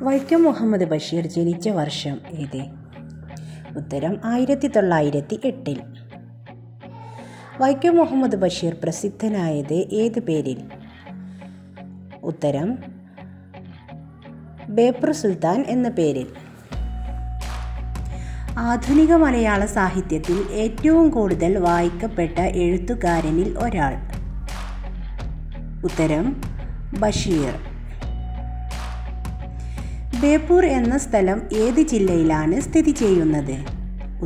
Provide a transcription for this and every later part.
വൈക്കം മുഹമ്മദ് ബഷീർ ജനിച്ച വർഷം ഏത്? ഉത്തരം 1908. വൈക്കം മുഹമ്മദ് ബഷീർ പ്രസിദ്ധനായത് ഏത് പേരിൽ? ഉത്തരം ബേപ്പൂർ സുൽത്താൻ എന്ന പേരിൽ. ആധുനിക മലയാള സാഹിത്യത്തിൽ ഏറ്റവും കൂടുതൽ വായിക്കപ്പെട്ട എഴുത്തുകാരനിൽ ഒരാൾ. ഉത്തരം ബഷീർ. ബേപ്പൂർ എന്ന സ്ഥലം ഏത് ജില്ലയിലാണ് സ്ഥിതി ചെയ്യുന്നത്?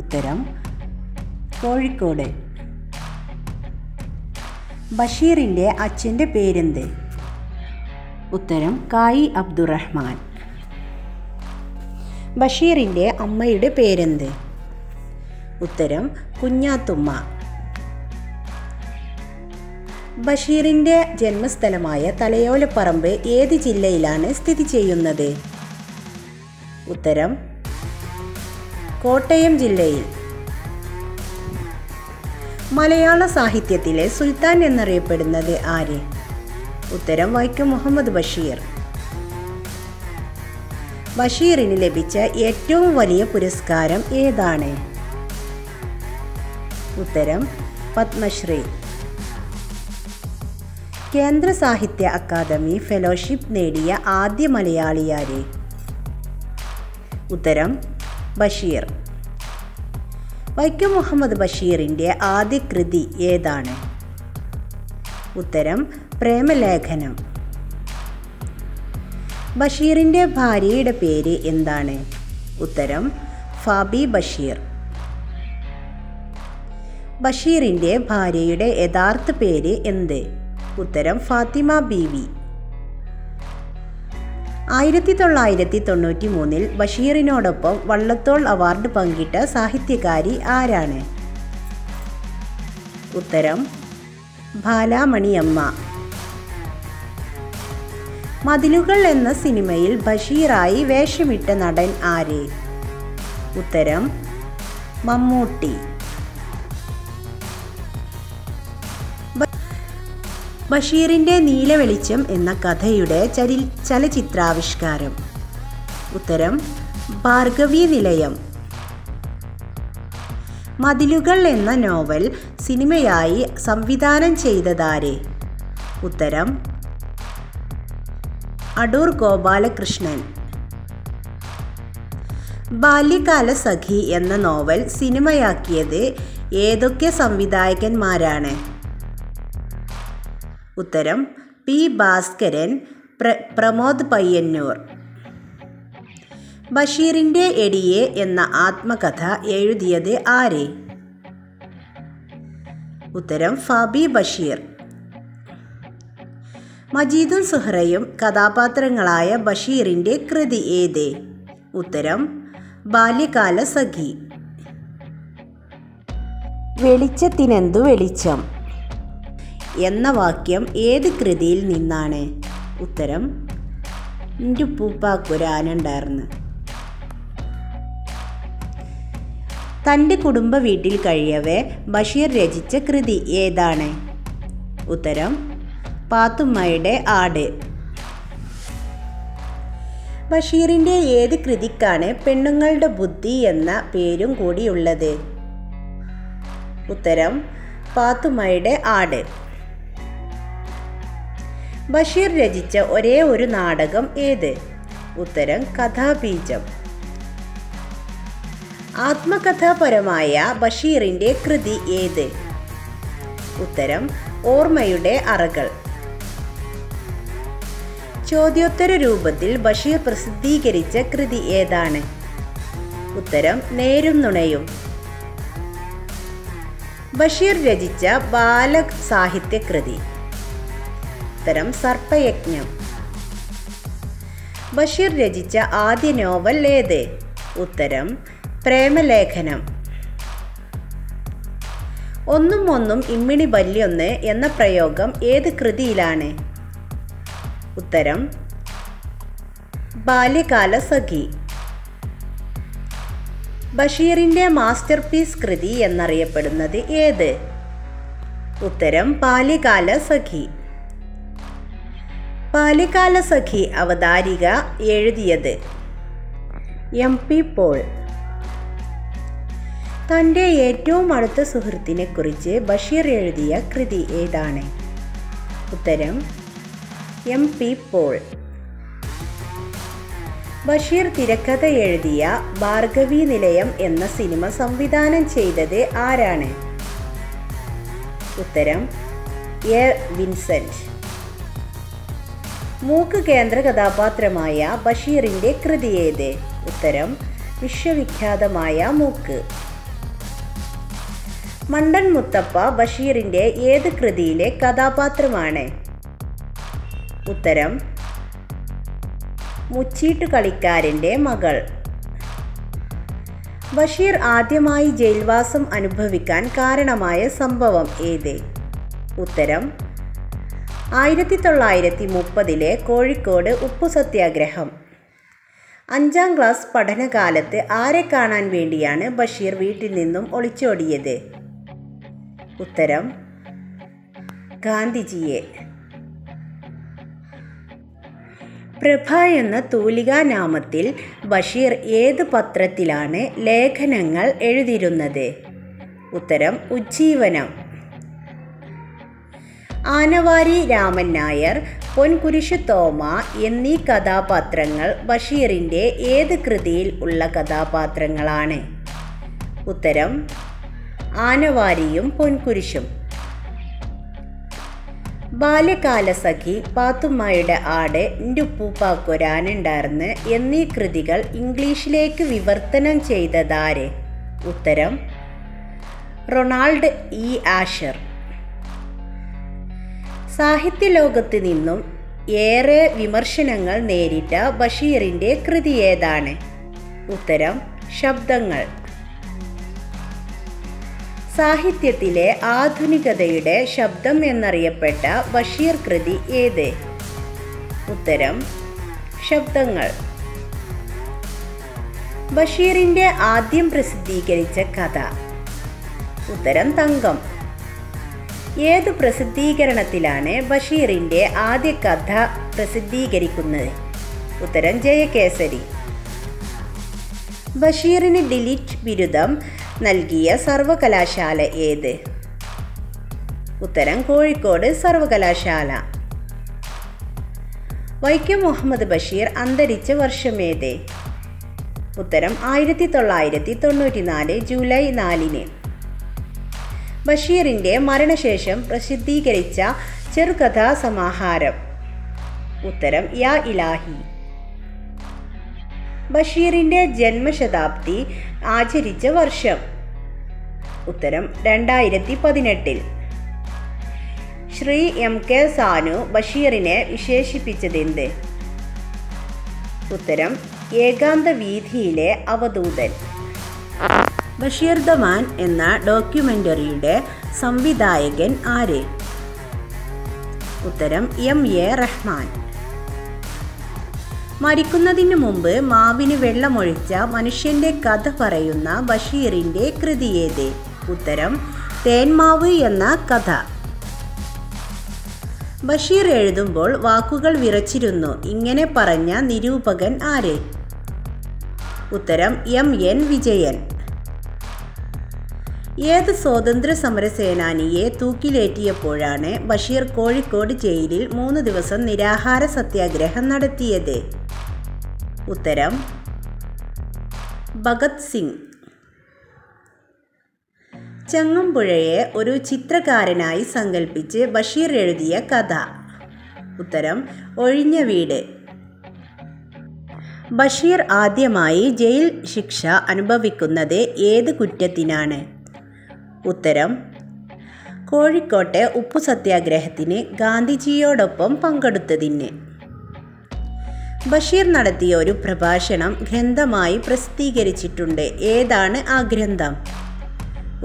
ഉത്തരം കോഴിക്കോട്. ബഷീറിൻ്റെ അച്ഛൻ്റെ പേരെന്ത്? ഉത്തരം കായി അബ്ദുറഹ്മാൻ. ബഷീറിൻ്റെ അമ്മയുടെ പേരെന്ത്? ഉത്തരം കുഞ്ഞാത്തുമ്മ. ബഷീറിൻ്റെ ജന്മസ്ഥലമായ തലയോലപ്പറമ്പ് ഏത് ജില്ലയിലാണ് സ്ഥിതി ചെയ്യുന്നത്? ഉത്തരം കോട്ടയം ജില്ലയിൽ. മലയാള സാഹിത്യത്തിലെ സുൽത്താൻ എന്നറിയപ്പെടുന്നത് ആര്? ഉത്തരം വൈക്കം മുഹമ്മദ് ബഷീർ. ബഷീറിന് ലഭിച്ച ഏറ്റവും വലിയ പുരസ്കാരം ഏതാണ്? ഉത്തരം പത്മശ്രീ. കേന്ദ്ര സാഹിത്യ അക്കാദമി ഫെലോഷിപ്പ് നേടിയ ആദ്യ മലയാളിയാര്? ഉത്തരം ബഷീർ. വൈക്കം മുഹമ്മദ് ബഷീറിൻ്റെ ആദ്യ കൃതി ഏതാണ്? ഉത്തരം പ്രേമലേഖനം. ബഷീറിൻ്റെ ഭാര്യയുടെ പേര് എന്താണ്? ഉത്തരം ഫാബി ബഷീർ. ബഷീറിൻ്റെ ഭാര്യയുടെ യഥാർത്ഥ പേര് എന്ത്? ഉത്തരം ഫാത്തിമ ബീവി. 1993 ബഷീറിനോടൊപ്പം വള്ളത്തോൾ അവാർഡ് പങ്കിട്ട സാഹിത്യകാരി ആരാണ്? ഉത്തരം ബാലാമണിയമ്മ. മതിലുകൾ എന്ന സിനിമയിൽ ബഷീറായി വേഷമിട്ട നടൻ ആര്? ഉത്തരം മമ്മൂട്ടി. ബഷീറിൻ്റെ നീലവെളിച്ചം എന്ന കഥയുടെ ചലച്ചിത്രാവിഷ്കാരം? ഉത്തരം ഭാർഗവീ നിലയം. മതിലുകൾ എന്ന നോവൽ സിനിമയായി സംവിധാനം ചെയ്തതാര്? ഉത്തരം അടൂർ ഗോപാലകൃഷ്ണൻ. ബാല്യകാലസഖി എന്ന നോവൽ സിനിമയാക്കിയത് ഏതൊക്കെ സംവിധായകന്മാരാണ്? ഉത്തരം പി ഭാസ്കരൻ, പ്രമോദ് പയ്യന്നൂർ. ബഷീറിൻ്റെ എടിയെ എന്ന ആത്മകഥ എഴുതിയത് ആര്? ഉത്തരം ഫാബി ബഷീർ. മജീദും സുഹറയും കഥാപാത്രങ്ങളായ ബഷീറിൻ്റെ കൃതി ഏത്? ഉത്തരം ബാല്യകാലസഖി. വെളിച്ചത്തിനെന്തു വെളിച്ചം എന്ന വാക്യം ഏത് കൃതിയിൽ നിന്നാണ്? ഉത്തരം എൻ്റെ ഉപ്പൂപ്പാക്കൊരാനുണ്ടായിരുന്നു. തൻ്റെ കുടുംബ വീട്ടിൽ കഴിയവേ ബഷീർ രചിച്ച കൃതി ഏതാണ്? ഉത്തരം പാത്തുമ്മയുടെ ആട്. ബഷീറിൻ്റെ ഏത് കൃതിക്കാണ് പെണ്ണുങ്ങളുടെ ബുദ്ധി എന്ന പേരും കൂടിയുള്ളത്? ഉത്തരം പാത്തുമ്മയുടെ ആട്. ബഷീർ രചിച്ച ഒരേ ഒരു നാടകം ഏത്? ഉത്തരം കഥാബീജം. ആത്മകഥാപരമായ ബഷീറിൻ്റെ കൃതി ഏത്? ഉത്തരം ഓർമ്മയുടെ അറകൾ. ചോദ്യോത്തര രൂപത്തിൽ ബഷീർ പ്രസിദ്ധീകരിച്ച കൃതി ഏതാണ്? ഉത്തരം നേരും നുണയും. ബഷീർ രചിച്ച ബാലസാഹിത്യ കൃതി? ഉത്തരം സർപ്പയജ്ഞം. ബഷീർ രചിച്ച ആദ്യ നോവൽ ഏത്? ഉത്തരം പ്രേമലേഖനം. ഒന്നും ഒന്നും ഇമ്മിണി വല്യൊന്ന് എന്ന പ്രയോഗം ഏത് കൃതിയിലാണ്? ഉത്തരം ബാല്യകാലസഖി. ബഷീറിൻ്റെ മാസ്റ്റർപീസ് കൃതി എന്നറിയപ്പെടുന്നത് ഏത്? ഉത്തരം ബാല്യകാലസഖി. ബാല്യകാലസഖി അവതാരിക എഴുതിയത് MP പോൾ. തൻ്റെ ഏറ്റവും അടുത്ത സുഹൃത്തിനെക്കുറിച്ച് ബഷീർ എഴുതിയ കൃതി ഏതാണ്? ഉത്തരം MP പോൾ. ബഷീർ തിരക്കഥ എഴുതിയ ഭാർഗവീ നിലയം എന്ന സിനിമ സംവിധാനം ചെയ്തത് ആരാണ്? ഉത്തരം A. വിൻസെൻ്റ്. മൂക്ക് കേന്ദ്ര കഥാപാത്രമായ ബഷീറിൻ്റെ കൃതി ഏത്? ഉത്തരം വിശ്വവിഖ്യാതമായ മൂക്ക്. മണ്ടൻ മുത്തപ്പ ബഷീറിൻ്റെ ഏത് കൃതിയിലെ കഥാപാത്രമാണ്? ഉത്തരം മുച്ചീട്ടുകളിക്കാരൻ്റെ മകൾ. ബഷീർ ആദ്യമായി ജയിൽവാസം അനുഭവിക്കാൻ കാരണമായ സംഭവം ഏത്? ഉത്തരം 1930 കോഴിക്കോട് ഉപ്പു സത്യാഗ്രഹം. 5ാം ക്ലാസ് പഠനകാലത്ത് ആരെ കാണാൻ വേണ്ടിയാണ് ബഷീർ വീട്ടിൽ നിന്നും ഒളിച്ചോടിയത്? ഉത്തരം ഗാന്ധിജിയെ. പ്രഭ എന്ന തൂലികാനാമത്തിൽ ബഷീർ ഏത് പത്രത്തിലാണ് ലേഖനങ്ങൾ എഴുതിയിരുന്നത്? ഉത്തരം ഉജ്ജീവനം. ആനവാരി രാമൻ നായർ, പൊൻകുരിശ് തോമ എന്നീ കഥാപാത്രങ്ങൾ ബഷീറിൻ്റെ ഏത് കൃതിയിൽ ഉള്ള കഥാപാത്രങ്ങളാണ്? ഉത്തരം ആനവാരിയും പൊൻകുരിശും. ബാല്യകാലസഖി, പാത്തുമ്മയുടെ ആട്, ൻ്റുപ്പൂപ്പാക്കൊരാനുണ്ടാർന്ന് എന്നീ കൃതികൾ ഇംഗ്ലീഷിലേക്ക് വിവർത്തനം ചെയ്തതാര്? ഉത്തരം റൊണാൾഡ് E. ആഷർ. സാഹിത്യലോകത്ത് നിന്നും ഏറെ വിമർശനങ്ങൾ നേരിട്ട ബഷീറിൻ്റെ കൃതി ഏതാണ്? ഉത്തരം ശബ്ദങ്ങൾ. സാഹിത്യത്തിലെ ആധുനികതയുടെ ശബ്ദം എന്നറിയപ്പെട്ട ബഷീർ കൃതി ഏത്? ഉത്തരം ശബ്ദങ്ങൾ. ബഷീറിൻ്റെ ആദ്യം പ്രസിദ്ധീകരിച്ച കഥ? ഉത്തരം തങ്കം. ഏത് പ്രസിദ്ധീകരണത്തിലാണ് ബഷീറിൻ്റെ ആദ്യ കഥ പ്രസിദ്ധീകരിക്കുന്നത്? ഉത്തരം ജയകേസരി. ബഷീറിന് ഡിലിറ്റ് ബിരുദം നൽകിയ സർവകലാശാല ഏത്? ഉത്തരം കോഴിക്കോട് സർവകലാശാല. വൈക്കം മുഹമ്മദ് ബഷീർ അന്തരിച്ച വർഷമേത്? ഉത്തരം 1994 ജൂലൈ 4. ബഷീറിൻ്റെ മരണശേഷം പ്രസിദ്ധീകരിച്ച ചെറുകഥാ സമാഹാരം? ഉത്തരം യാ ഇലാഹി. ബഷീറിൻ്റെ ജന്മശതാബ്ദി ആചരിച്ച വർഷം? ഉത്തരം 2018. ശ്രീ MK സാനു ബഷീറിനെ വിശേഷിപ്പിച്ചതെന്ത്? ഉത്തരം ഏകാന്ത വീഥിയിലെ അവധൂതൻ. ബഷീർ ദ മാൻ എന്ന ഡോക്യുമെൻ്ററിയുടെ സംവിധായകൻ ആര്? ഉത്തരം MA റഹ്മാൻ. മരിക്കുന്നതിന് മുമ്പ് മാവിന് വെള്ളമൊഴിച്ച മനുഷ്യൻ്റെ കഥ പറയുന്ന ബഷീറിൻ്റെ കൃതി ഏത്? ഉത്തരം തേന്മാവ് എന്ന കഥ. ബഷീർ എഴുതുമ്പോൾ വാക്കുകൾ വിറച്ചിരുന്നു ഇങ്ങനെ പറഞ്ഞ നിരൂപകൻ ആര്? ഉത്തരം MN വിജയൻ. ഏത് സ്വാതന്ത്ര്യ സമര സേനാനിയെ തൂക്കിലേറ്റിയപ്പോഴാണ് ബഷീർ കോഴിക്കോട് ജയിലിൽ 3 ദിവസം നിരാഹാര സത്യാഗ്രഹം നടത്തിയത്? ഉത്തരം ഭഗത് സിംഗ്. ചങ്ങമ്പുഴയെ ഒരു ചിത്രകാരനായി സങ്കല്പിച്ച് ബഷീർ എഴുതിയ കഥ? ഉത്തരം ഒഴിഞ്ഞ വീട്. ബഷീർ ആദ്യമായി ജയിൽ ശിക്ഷ അനുഭവിക്കുന്നത് ഏത് കുറ്റത്തിനാണ്? ഉത്തരം കോഴിക്കോട്ടെ ഉപ്പു സത്യാഗ്രഹത്തിന് ഗാന്ധിജിയോടൊപ്പം പങ്കെടുത്തതിന്. ബഷീർ നടത്തിയ ഒരു പ്രഭാഷണം ഗ്രന്ഥമായി പ്രസിദ്ധീകരിച്ചിട്ടുണ്ട്. ഏതാണ് ആ ഗ്രന്ഥം?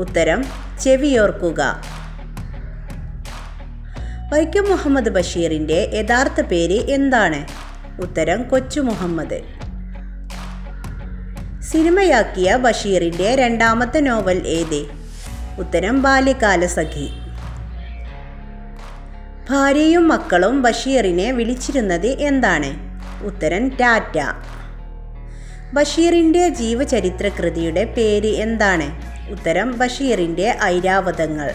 ഉത്തരം ചെവിയോർക്കുക. വൈക്കം മുഹമ്മദ് ബഷീറിൻ്റെ യഥാർത്ഥ പേര് എന്താണ്? ഉത്തരം കൊച്ചു മുഹമ്മദ്. സിനിമയാക്കിയ ബഷീറിൻ്റെ രണ്ടാമത്തെ നോവൽ ഏത്? ഉത്തരം ബാല്യകാലസഖി. ഭാര്യയും മക്കളും ബഷീറിനെ വിളിച്ചിരുന്നത് എന്താണ്? ഉത്തരം ടാറ്റ. ബഷീറിൻ്റെ ജീവചരിത്ര കൃതിയുടെ പേര് എന്താണ്? ഉത്തരം ബഷീറിൻ്റെ ഐരാവതങ്ങൾ.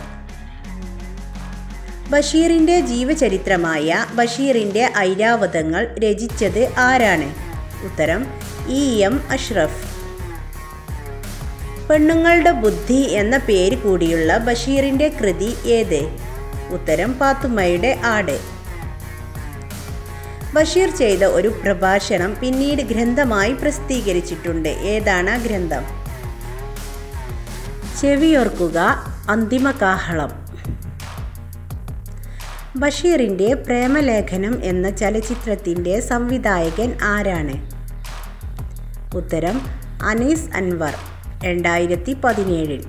ബഷീറിൻ്റെ ജീവചരിത്രമായ ബഷീറിൻ്റെ ഐരാവതങ്ങൾ രചിച്ചത് ആരാണ്? ഉത്തരം E.M. അഷ്റഫ്. പെണ്ണുങ്ങളുടെ ബുദ്ധി എന്ന പേര് കൂടിയുള്ള ബഷീറിൻ്റെ കൃതി ഏത്? ഉത്തരം പാത്തുമ്മയുടെ ആട്. ബഷീർ ചെയ്ത ഒരു പ്രഭാഷണം പിന്നീട് ഗ്രന്ഥമായി പ്രസിദ്ധീകരിച്ചിട്ടുണ്ട്. ഏതാണ് ആ ഗ്രന്ഥം? ചെവിയോർക്കുക അന്തിമ കാഹളം. ബഷീറിൻ്റെ പ്രേമലേഖനം എന്ന ചലച്ചിത്രത്തിൻ്റെ സംവിധായകൻ ആരാണ്? ഉത്തരം അനീസ് അൻവർ. 2017.